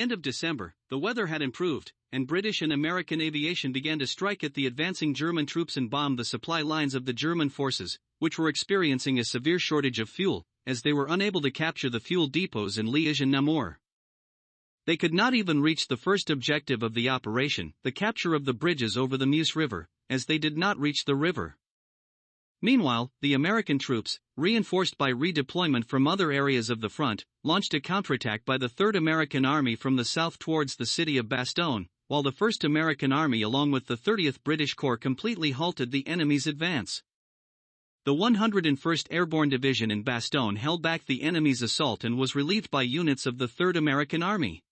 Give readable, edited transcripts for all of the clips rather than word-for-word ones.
End of December, the weather had improved, and British and American aviation began to strike at the advancing German troops and bomb the supply lines of the German forces, which were experiencing a severe shortage of fuel, as they were unable to capture the fuel depots in Liège and Namur. They could not even reach the first objective of the operation, the capture of the bridges over the Meuse River, as they did not reach the river. Meanwhile, the American troops, reinforced by redeployment from other areas of the front, launched a counterattack by the 3rd American Army from the south towards the city of Bastogne, while the 1st American Army along with the 30th British Corps completely halted the enemy's advance. The 101st Airborne Division in Bastogne held back the enemy's assault and was relieved by units of the 3rd American Army.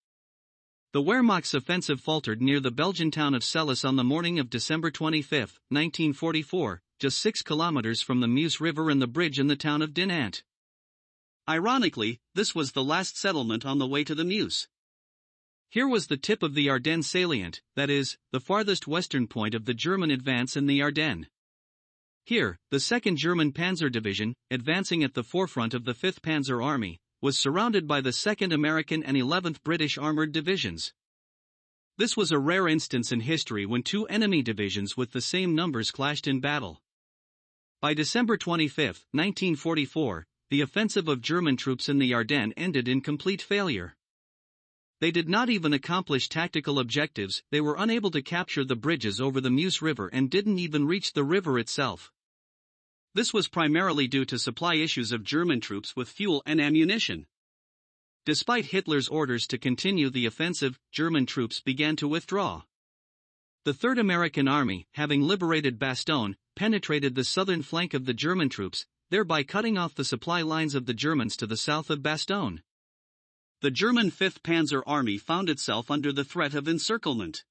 The Wehrmacht's offensive faltered near the Belgian town of Celles on the morning of December 25, 1944, just 6 kilometers from the Meuse River and the bridge in the town of Dinant. Ironically, this was the last settlement on the way to the Meuse. Here was the tip of the Ardennes salient, that is, the farthest western point of the German advance in the Ardennes. Here, the 2nd German Panzer Division, advancing at the forefront of the 5th Panzer Army, was surrounded by the 2nd American and 11th British Armored Divisions. This was a rare instance in history when two enemy divisions with the same numbers clashed in battle. By December 25, 1944, the offensive of German troops in the Ardennes ended in complete failure. They did not even accomplish tactical objectives, they were unable to capture the bridges over the Meuse River and didn't even reach the river itself. This was primarily due to supply issues of German troops with fuel and ammunition. Despite Hitler's orders to continue the offensive, German troops began to withdraw. The 3rd American Army, having liberated Bastogne, penetrated the southern flank of the German troops, thereby cutting off the supply lines of the Germans to the south of Bastogne. The German 5th Panzer Army found itself under the threat of encirclement.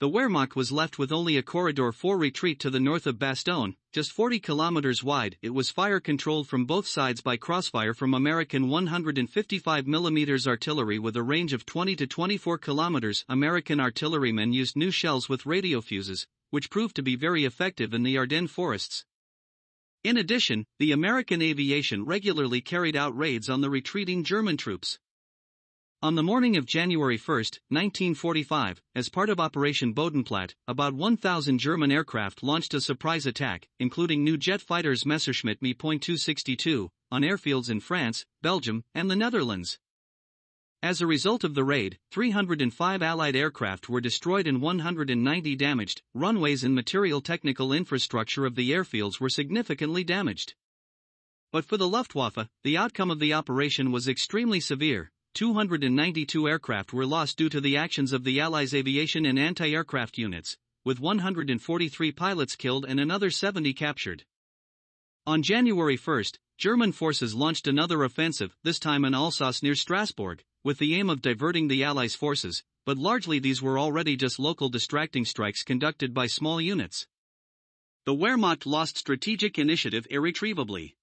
The Wehrmacht was left with only a corridor for retreat to the north of Bastogne, just 40 kilometers wide. It was fire-controlled from both sides by crossfire from American 155mm artillery with a range of 20 to 24 kilometers. American artillerymen used new shells with radio fuses, which proved to be very effective in the Ardennes forests. In addition, the American aviation regularly carried out raids on the retreating German troops. On the morning of January 1, 1945, as part of Operation Bodenplatte, about 1,000 German aircraft launched a surprise attack, including new jet fighters Messerschmitt Me.262, on airfields in France, Belgium, and the Netherlands. As a result of the raid, 305 Allied aircraft were destroyed and 190 damaged. Runways and material technical infrastructure of the airfields were significantly damaged. But for the Luftwaffe, the outcome of the operation was extremely severe. 292 aircraft were lost due to the actions of the Allies' aviation and anti-aircraft units, with 143 pilots killed and another 70 captured. On January 1, German forces launched another offensive, this time in Alsace near Strasbourg, with the aim of diverting the Allies' forces, but largely these were already just local distracting strikes conducted by small units. The Wehrmacht lost strategic initiative irretrievably.